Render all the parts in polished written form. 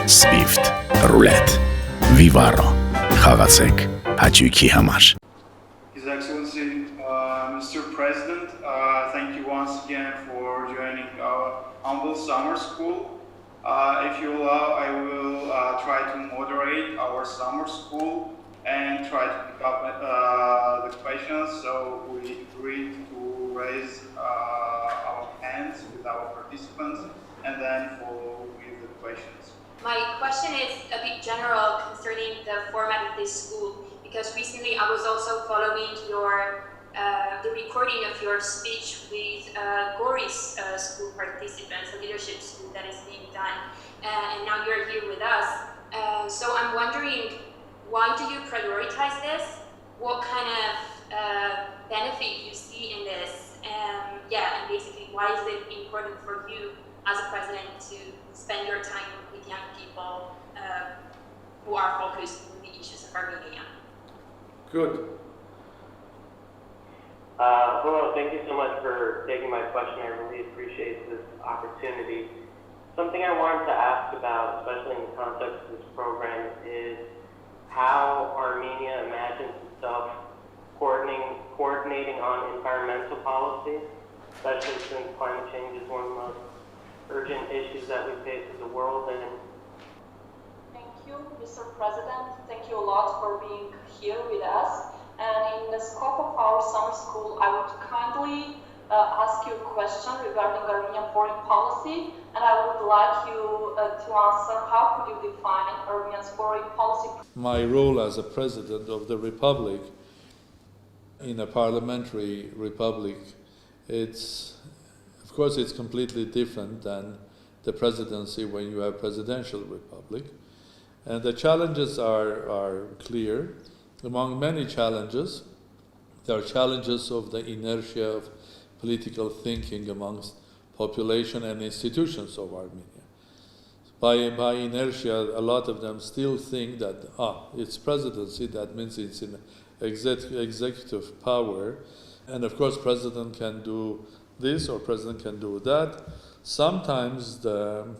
Swift, Roulette, Vivaro, խաղացեք հաճույքի համար. His Excellency, Mr. President, thank you once again for joining our humble summer school. If you allow, I will try to moderate our summer school and try to pick up the questions. So we agreed to raise our hands with our participants and then follow with the questions. My question is a bit general concerning the format of this school, because recently I was also following the recording of your speech with Gori's school participants, a leadership school that is being done, and now you're here with us. So I'm wondering, why do you prioritize this? What kind of benefit you see in this? And basically, why is it important for you as a president to spend your time with young people who are focused on the issues of Armenia? Good. Hello, thank you so much for taking my question. I really appreciate this opportunity. Something I wanted to ask about, especially in the context of this program, is how Armenia imagines itself coordinating on environmental policy, especially since climate change is one of the most urgent issues that we face as a world. And thank you, Mr. President. Thank you a lot for being here with us. And in the scope of our summer school, I would kindly ask you a question regarding Armenian foreign policy, and I would like you to answer how could you define Armenia's foreign policy? My role as a president of the republic, in a parliamentary republic, of course it's completely different than the presidency when you have presidential republic. And the challenges are clear. Among many challenges, there are challenges of the inertia of political thinking amongst population and institutions of Armenia. By inertia, a lot of them still think that it's presidency, that means it's in executive power, and of course president can do this or president can do that. Sometimes the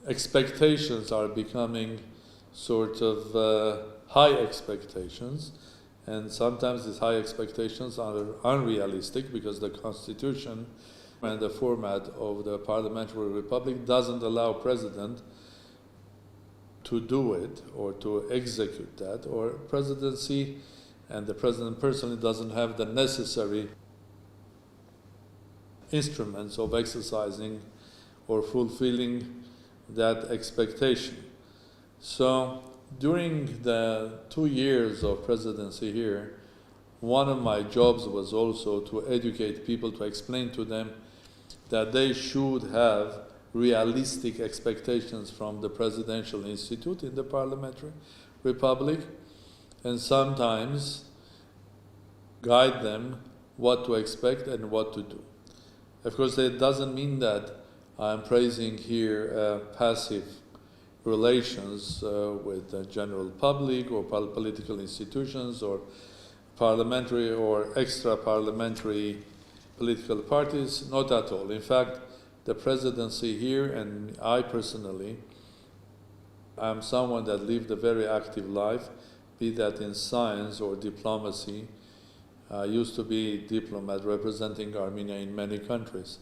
expectations are becoming sort of high expectations, and sometimes these high expectations are unrealistic because the constitution and the format of the parliamentary republic doesn't allow president to do it or to execute that, or presidency and the president personally doesn't have the necessary instruments of exercising or fulfilling that expectation. So during the 2 years of presidency here, one of my jobs was also to educate people, to explain to them that they should have realistic expectations from the presidential institute in the parliamentary republic, and sometimes guide them what to expect and what to do. Of course, it doesn't mean that I'm praising here passive relations with the general public or political institutions or parliamentary or extra-parliamentary political parties, not at all. In fact, the presidency here, and I personally, I'm someone that lived a very active life, be that in science or diplomacy. I used to be a diplomat representing Armenia in many countries.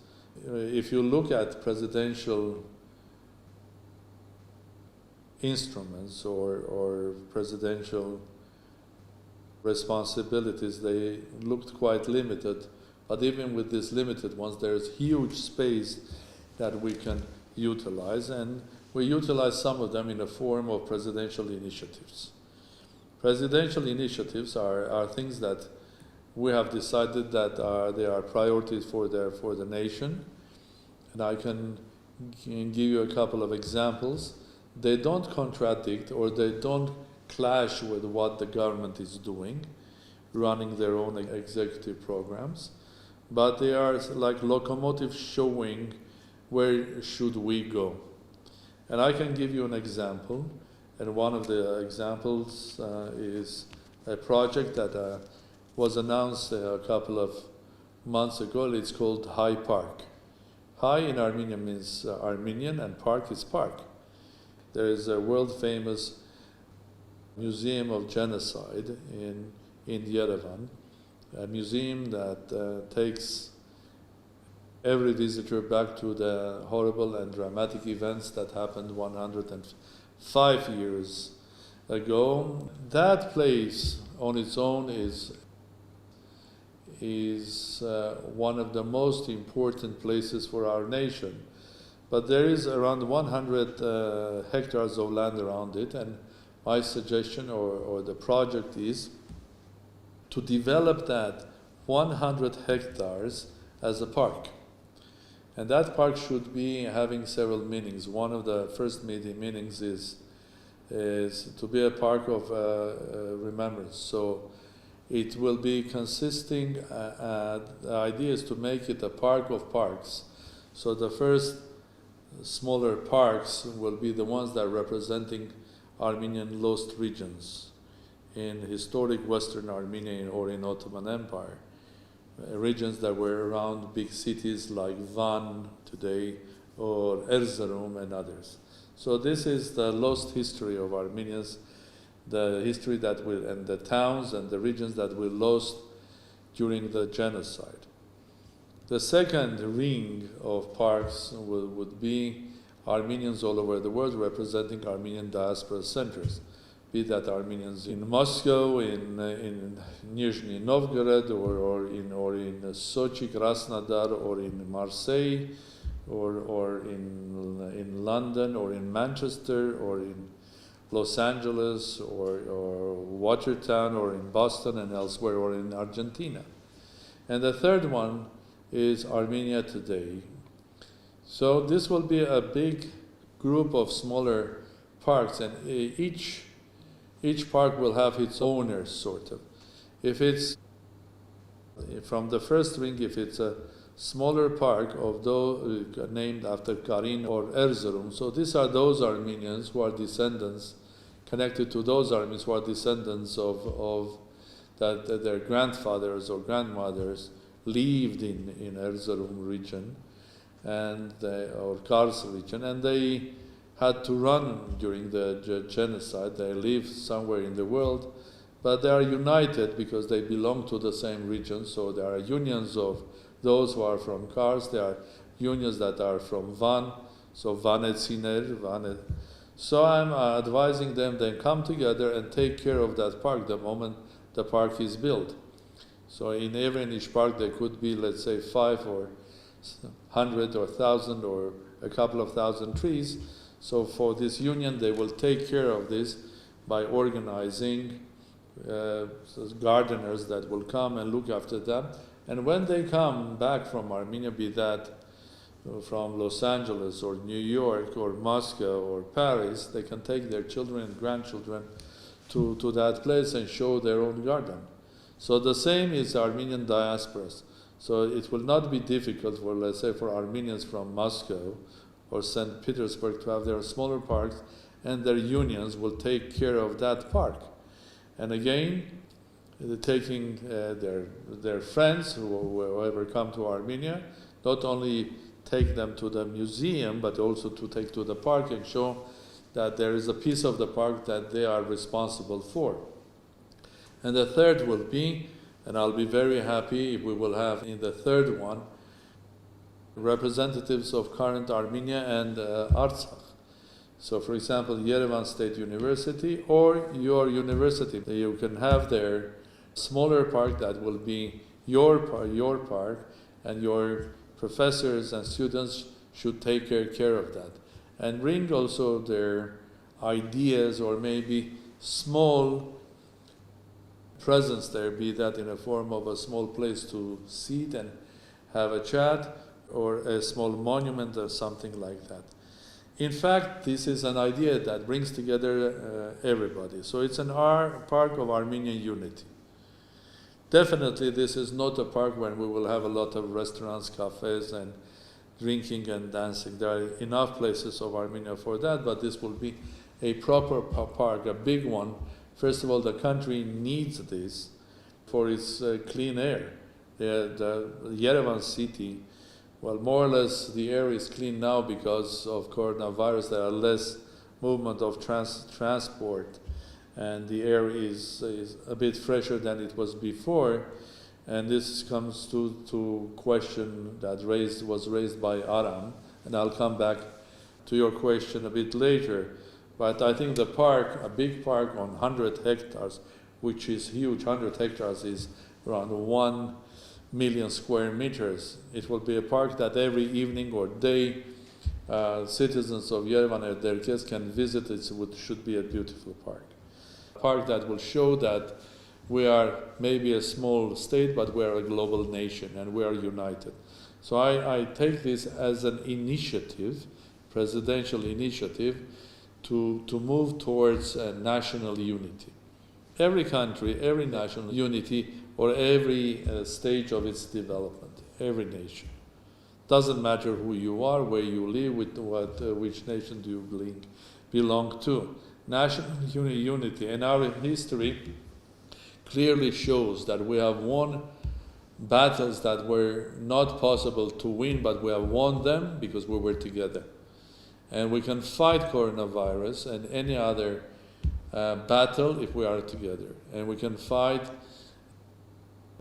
If you look at presidential instruments or presidential responsibilities, they looked quite limited. But even with these limited ones, there's huge space that we can utilize, and we utilize some of them in the form of presidential initiatives. Presidential initiatives are things that we have decided that they are priorities for the nation, and I can give you a couple of examples. They don't contradict or they don't clash with what the government is doing, running their own executive programs, but they are like locomotives showing where should we go. And I can give you an example, and one of the examples is a project that was announced a couple of months ago. It's called High Park. High in Armenian means Armenian, and park is park. there is a world-famous Museum of Genocide in Yerevan, a museum that takes every visitor back to the horrible and dramatic events that happened 105 years ago. That place on its own is one of the most important places for our nation. But there is around 100 hectares of land around it, and my suggestion or the project is to develop that 100 hectares as a park. And that park should be having several meanings. One of the first meanings is to be a park of remembrance. So it will be consisting, the idea is to make it a park of parks. So the first smaller parks will be the ones that are representing Armenian lost regions in historic Western Armenia or in Ottoman Empire. Regions that were around big cities like Van today or Erzurum and others. So this is the lost history of Armenians, the history that and the towns and the regions that were lost during the genocide. The second ring of parks would be Armenians all over the world representing Armenian diaspora centers, be that Armenians in Moscow, in Nizhny Novgorod, or in Sochi, Krasnodar, or in Marseille, or in London, or in Manchester, or in Los Angeles, or Watertown, or in Boston and elsewhere, or in Argentina. And the third one is Armenia today. So this will be a big group of smaller parks, and each park will have its owner, sort of. If it's, from the first ring, if it's a smaller park of those named after Karin or Erzurum, so these are those Armenians who are descendants, connected to those Armenians who are descendants of that their grandfathers or grandmothers lived in Erzurum region or Kars region, and they had to run during the genocide. They live somewhere in the world, but they are united because they belong to the same region. So there are unions of those who are from Kars. There are unions that are from Van, so Vanetsiner. So I'm advising them then come together and take care of that park the moment the park is built. So in each park there could be, let's say, 5 or 100 or 1,000 or a couple of thousand trees. So for this union, they will take care of this by organizing gardeners that will come and look after them. And when they come back from Armenia, be that from Los Angeles or New York or Moscow or Paris, they can take their children and grandchildren to that place and show their own garden. So the same is Armenian diasporas. So it will not be difficult for, let's say, for Armenians from Moscow or St. Petersburg to have their smaller parks, and their unions will take care of that park. And again, taking their friends, whoever come to Armenia, not only take them to the museum, but also to take to the park and show that there is a piece of the park that they are responsible for. And the third will be, and I'll be very happy if we will have in the third one, representatives of current Armenia and Artsakh. So for example, Yerevan State University or your university, you can have their smaller park that will be your park, and your professors and students should take care of that. And bring also their ideas or maybe small presence there, be that in a form of a small place to sit and have a chat, or a small monument or something like that. In fact, this is an idea that brings together everybody. So it's an park of Armenian unity. Definitely this is not a park where we will have a lot of restaurants, cafes, and drinking and dancing. There are enough places of Armenia for that, but this will be a proper park, a big one. First of all, the country needs this for its clean air. The Yerevan city, well, more or less the air is clean now because of coronavirus. There are less movement of transport, and the air is a bit fresher than it was before. And this comes to question that was raised by Aram, and I'll come back to your question a bit later. But I think the park, a big park on 100 hectares, which is huge, 100 hectares is around 1 million square meters. It will be a park that every evening or day citizens of Yerevan and their guests can visit. It should be a beautiful park. A park that will show that we are maybe a small state, but we are a global nation and we are united. So I take this as an initiative, presidential initiative, to move towards national unity. Every country, every national unity, or every stage of its development, every nation. Doesn't matter who you are, where you live, which nation do you belong to. National unity and our history clearly shows that we have won battles that were not possible to win, but we have won them because we were together. And we can fight coronavirus and any other battle if we are together. And we can fight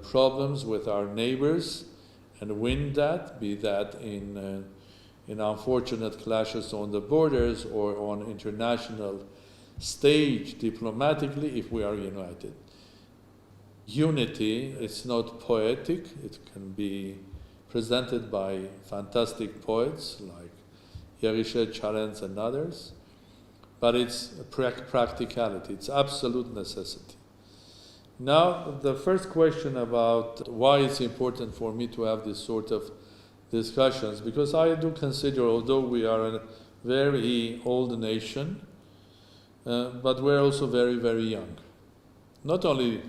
problems with our neighbors and win that, be that in unfortunate clashes on the borders or on international stage diplomatically if we are united. Unity, it's not poetic, it can be presented by fantastic poets like Yerishe Charenz and others, but it's practicality, it's absolute necessity. Now, the first question about why it's important for me to have this sort of discussions, because I do consider, although we are a very old nation, but we're also very, very young. Not only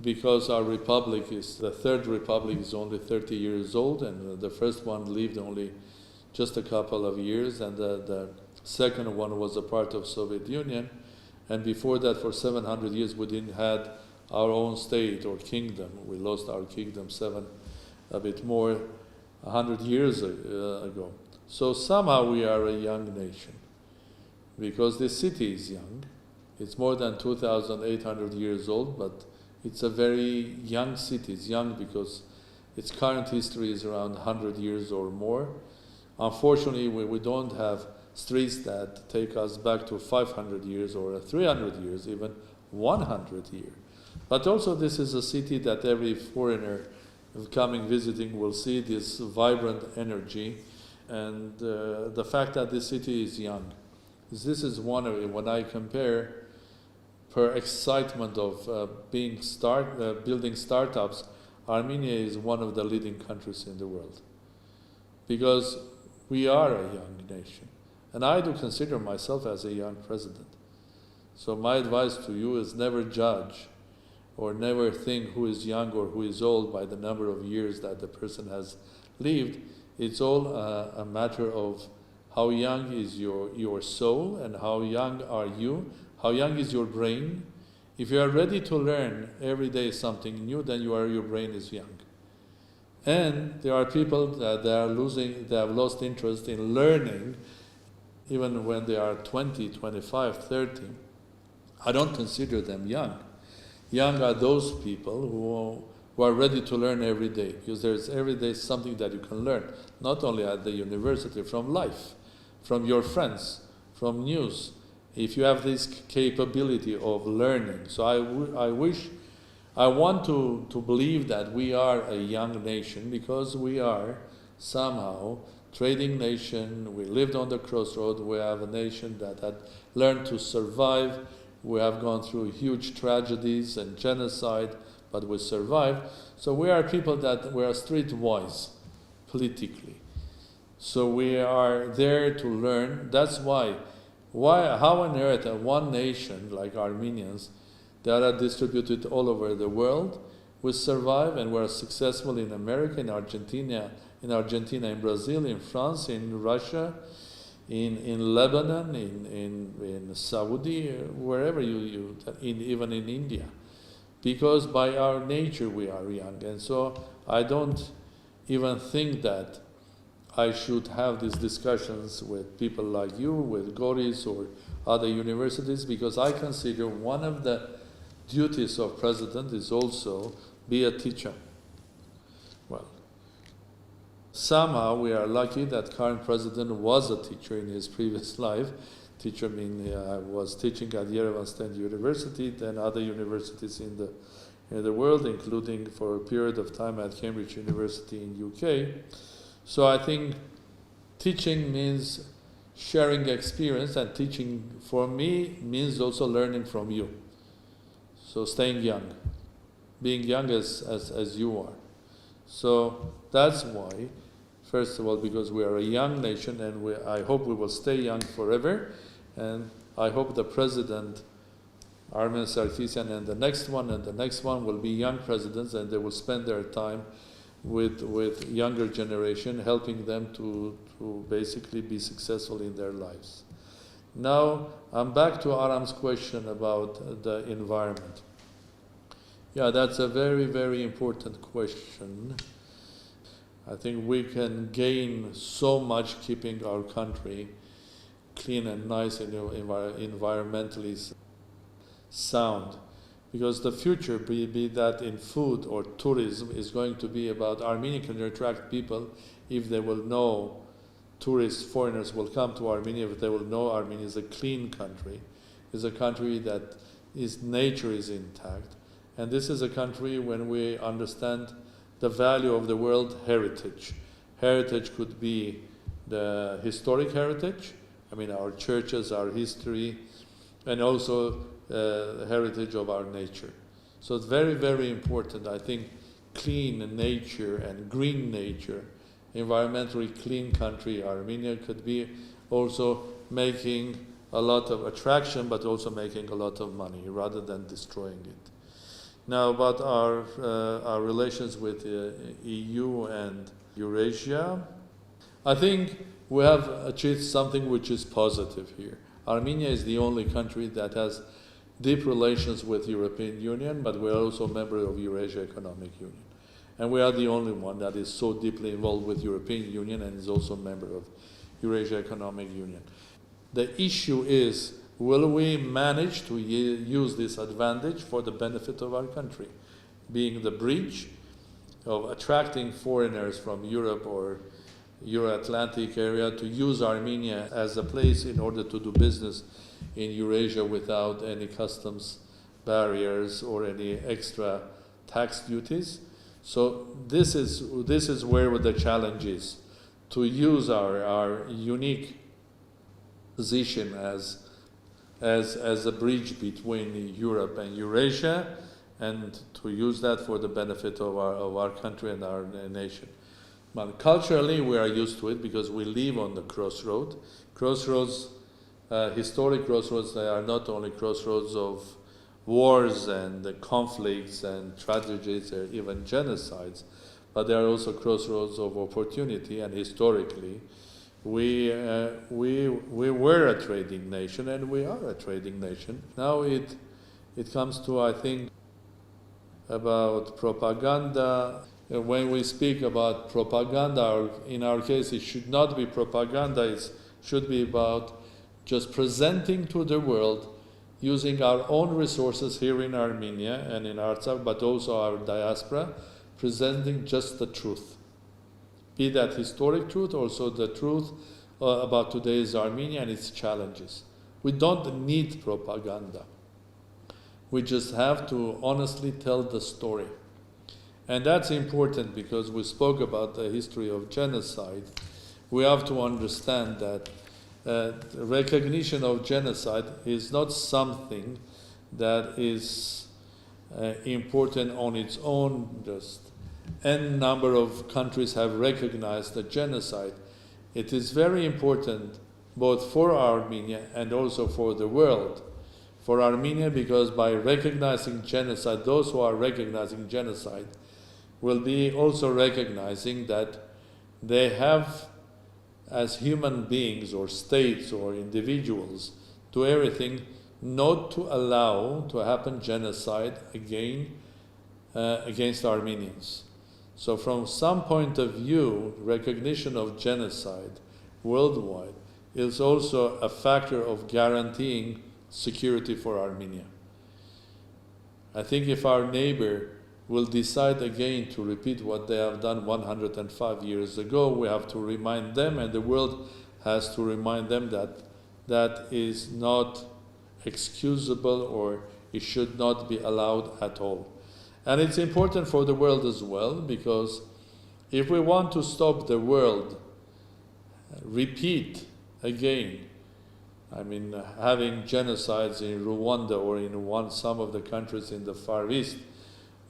because our republic the third republic is only 30 years old, and the first one lived only just a couple of years, and the second one was a part of Soviet Union, and before that for 700 years we didn't have our own state or kingdom. We lost our kingdom a bit more, 100 years ago. So somehow we are a young nation, because this city is young. It's more than 2,800 years old, but it's a very young city. It's young because its current history is around 100 years or more. Unfortunately, we don't have streets that take us back to 500 years or 300 years, even 100 years. But also this is a city that every foreigner coming visiting will see this vibrant energy, and the fact that this city is young. This is one of it. When I compare per excitement of building startups, Armenia is one of the leading countries in the world, because we are a young nation. And I do consider myself as a young president. So my advice to you is never judge or never think who is young or who is old by the number of years that the person has lived. It's all a matter of how young is your soul and how young are you, how young is your brain. If you are ready to learn every day something new, then your brain is young. And there are people that they have lost interest in learning even when they are 20, 25, 30. I don't consider them young. Young are those people who are ready to learn every day, because there's every day something that you can learn, not only at the university, from life, from your friends, from news. If you have this capability of learning. So I want to believe that we are a young nation, because we are somehow trading nation. We lived on the crossroad. We have a nation that had learned to survive. We have gone through huge tragedies and genocide, but we survived. So we are people that we are streetwise politically. So we are there to learn. That's why how on earth one nation like Armenians that are distributed all over the world, we survive and we're successful in America, in Argentina, in Brazil, in France, in Russia, in Lebanon, in Saudi, wherever even in India. Because by our nature we are young. And so I don't even think that I should have these discussions with people like you, with Goris, or other universities, because I consider one of the duties of president is also be a teacher. Well, somehow we are lucky that current president was a teacher in his previous life. Teacher meaning was teaching at Yerevan State University, then other universities in the world, including for a period of time at Cambridge University in UK. So I think teaching means sharing experience, and teaching for me means also learning from you. So staying young, being young as you are. So that's why, first of all, because we are a young nation, and I hope we will stay young forever, and I hope the president, Armen Sarkisian, and the next one will be young presidents, and they will spend their time with younger generation, helping them to basically be successful in their lives. Now, I'm back to Aram's question about the environment. Yeah, that's a very, very important question. I think we can gain so much keeping our country clean and nice and environmentally sound. Because the future, be that in food or tourism, is going to be about Armenia can attract people if they will know tourists, foreigners will come to Armenia, if they will know Armenia is a clean country, is a country that nature is intact. And this is a country when we understand the value of the world heritage. Heritage could be the historic heritage, I mean our churches, our history, and also the heritage of our nature. So it's very, very important. I think clean nature and green nature, environmentally clean country, Armenia could be also making a lot of attraction, but also making a lot of money rather than destroying it. Now about our relations with EU and Eurasia, I think we have achieved something which is positive here. Armenia is the only country that has deep relations with European Union, but we are also a member of Eurasia Economic Union. And we are the only one that is so deeply involved with European Union and is also a member of Eurasia Economic Union. The issue is, will we manage to use this advantage for the benefit of our country, being the bridge of attracting foreigners from Europe or Euro-Atlantic area to use Armenia as a place in order to do business in Eurasia without any customs barriers or any extra tax duties. So this is where the challenge is, to use our unique position as a bridge between Europe and Eurasia, and to use that for the benefit of our country and our nation. But culturally, we are used to it because we live on the crossroad. Crossroads, historic crossroads, they are not only crossroads of wars and conflicts and tragedies or even genocides, but they are also crossroads of opportunity. And historically, we were a trading nation, and we are a trading nation. Now it comes to, I think, about propaganda. When we speak about propaganda, in our case, it should not be propaganda. It should be about just presenting to the world, using our own resources here in Armenia and in Artsakh, but also our diaspora, presenting just the truth. Be that historic truth, also the truth about today's Armenia and its challenges. We don't need propaganda. We just have to honestly tell the story. And that's important because we spoke about the history of genocide. We have to understand that recognition of genocide is not something that is important on its own. Just n number of countries have recognized the genocide. It is very important both for Armenia and also for the world. For Armenia, because by recognizing genocide, those who are recognizing genocide will be also recognizing that they have, as human beings or states or individuals, do everything not to allow to happen genocide again against Armenians. So from some point of view, recognition of genocide worldwide is also a factor of guaranteeing security for Armenia. I think if our neighbor will decide again to repeat what they have done 105 years ago, we have to remind them, and the world has to remind them that that is not excusable, or it should not be allowed at all. And it's important for the world as well, because if we want to stop the world repeat again, having genocides in Rwanda or in some of the countries in the Far East,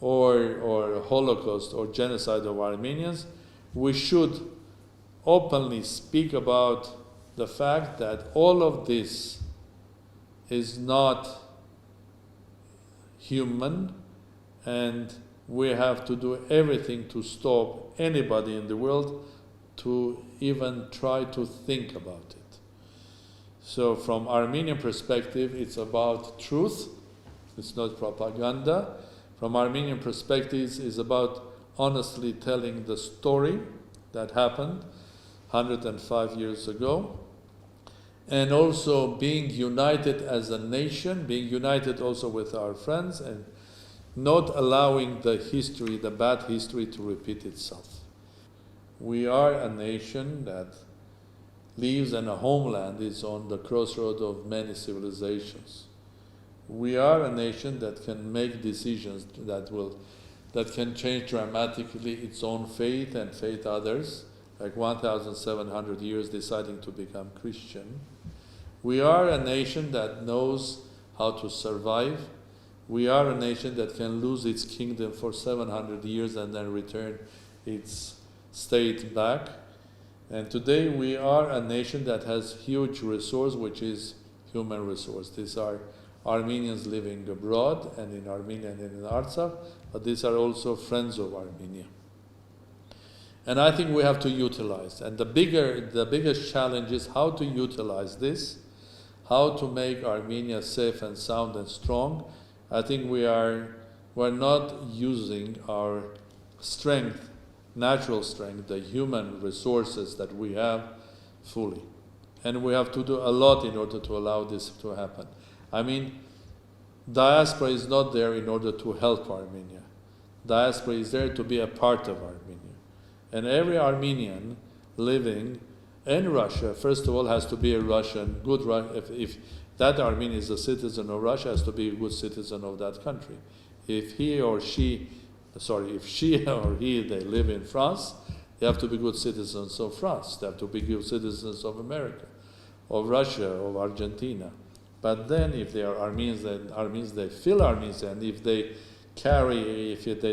or Holocaust or genocide of Armenians, we should openly speak about the fact that all of this is not human, and we have to do everything to stop anybody in the world to even try to think about it. So from Armenian perspective, it's about truth, it's not propaganda. From Armenian perspective, it's about honestly telling the story that happened 105 years ago, and also being united as a nation, being united also with our friends, and not allowing the history, the bad history, to repeat itself. We are a nation that lives, and a homeland is on the crossroad of many civilizations. We are a nation that can make decisions that can change dramatically its own faith and faith others, like 1,700 years deciding to become Christian. We are a nation that knows how to survive. We are a nation that can lose its kingdom for 700 years and then return its state back. And today we are a nation that has huge resource, which is human resource. These are Armenians living abroad and in Armenia and in Artsakh, but these are also friends of Armenia. And I think we have to utilize. And the biggest challenge is how to utilize this, how to make Armenia safe and sound and strong. I think we're not using our strength, natural strength, the human resources that we have fully. And we have to do a lot in order to allow this to happen. Diaspora is not there in order to help Armenia. Diaspora is there to be a part of Armenia. And every Armenian living in Russia, first of all, has to be a Russian, if that Armenian is a citizen of Russia, has to be a good citizen of that country. If she or he, they live in France, they have to be good citizens of France. They have to be good citizens of America, of Russia, of Argentina. But then if they are Armenians, then they feel Armenians, and if they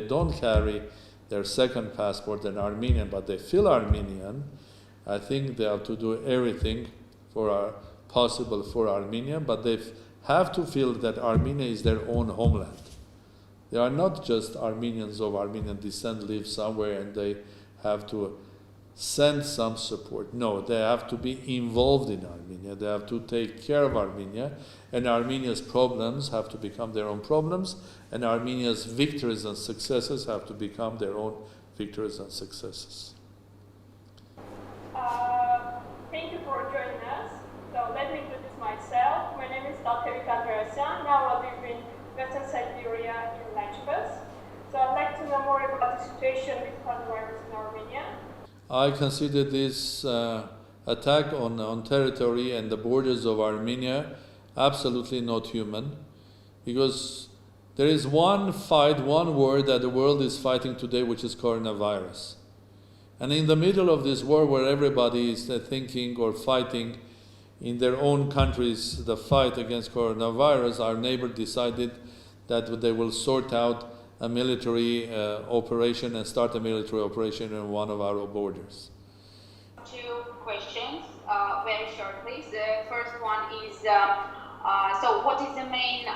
don't carry their second passport, then Armenian, but they feel Armenian, I think they have to do everything possible for Armenia, but they have to feel that Armenia is their own homeland. They are not just Armenians of Armenian descent live somewhere and they have to send some support. No, they have to be involved in Armenia. They have to take care of Armenia, and Armenia's problems have to become their own problems, and Armenia's victories and successes have to become their own victories and successes. Thank you for joining us. So let me introduce myself. My name is Dr. Andreasyan. Now I live in Western Siberia in Lechbas. So I'd like to know more about the situation with coronavirus in Armenia. I consider this attack on territory and the borders of Armenia absolutely not human, because there is one war that the world is fighting today, which is coronavirus. And in the middle of this war, where everybody is thinking or fighting in their own countries the fight against coronavirus, our neighbor decided that they will sort out a military operation and start a military operation in one of our borders. Two questions, very shortly. The first one is, so what is the main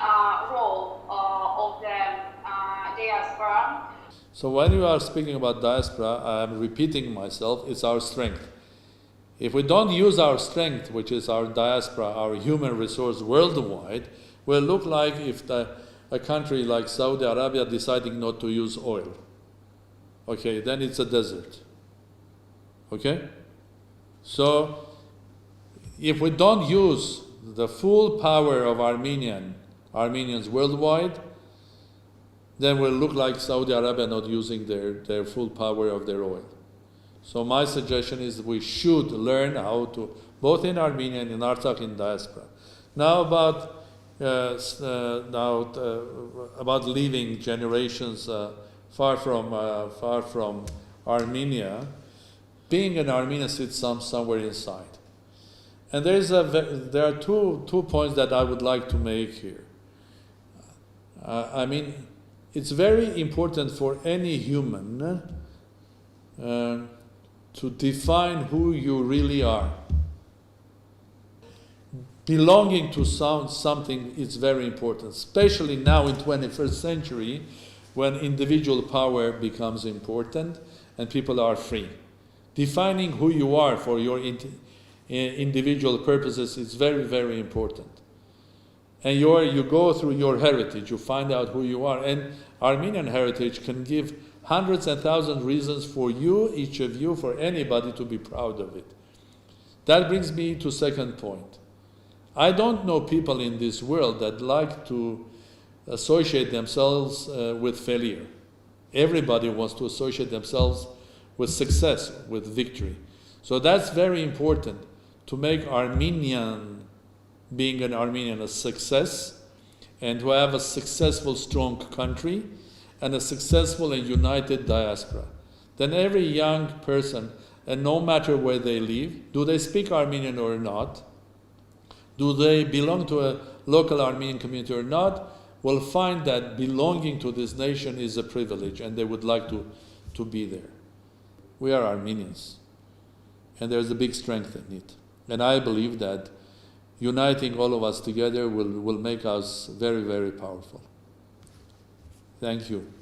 role of the diaspora? So when you are speaking about diaspora, I am repeating myself, it's our strength. If we don't use our strength, which is our diaspora, our human resource worldwide, we'll look like if a country like Saudi Arabia deciding not to use oil. Okay, then it's a desert. Okay? So if we don't use the full power of Armenians worldwide, then we'll look like Saudi Arabia not using their full power of their oil. So my suggestion is we should learn how to, both in Armenia and in Artsakh in diaspora. Now about leaving generations far from Armenia, being an Armenian sits somewhere inside. And there are two points that I would like to make here. I mean, it's very important for any human to define who you really are. Belonging to something is very important, especially now in 21st century when individual power becomes important and people are free. Defining who you are for your individual purposes is very, very important. And you go through your heritage, you find out who you are. And Armenian heritage can give hundreds and thousands of reasons for you, each of you, for anybody to be proud of it. That brings me to second point. I don't know people in this world that like to associate themselves with failure. Everybody wants to associate themselves with success, with victory. So that's very important to make being an Armenian a success, and to have a successful, strong country and a successful and united diaspora. Then every young person, and no matter where they live, do they speak Armenian or not, do they belong to a local Armenian community or not, will find that belonging to this nation is a privilege and they would like to be there. We are Armenians, and there's a big strength in it. And I believe that uniting all of us together will make us very, very powerful. Thank you.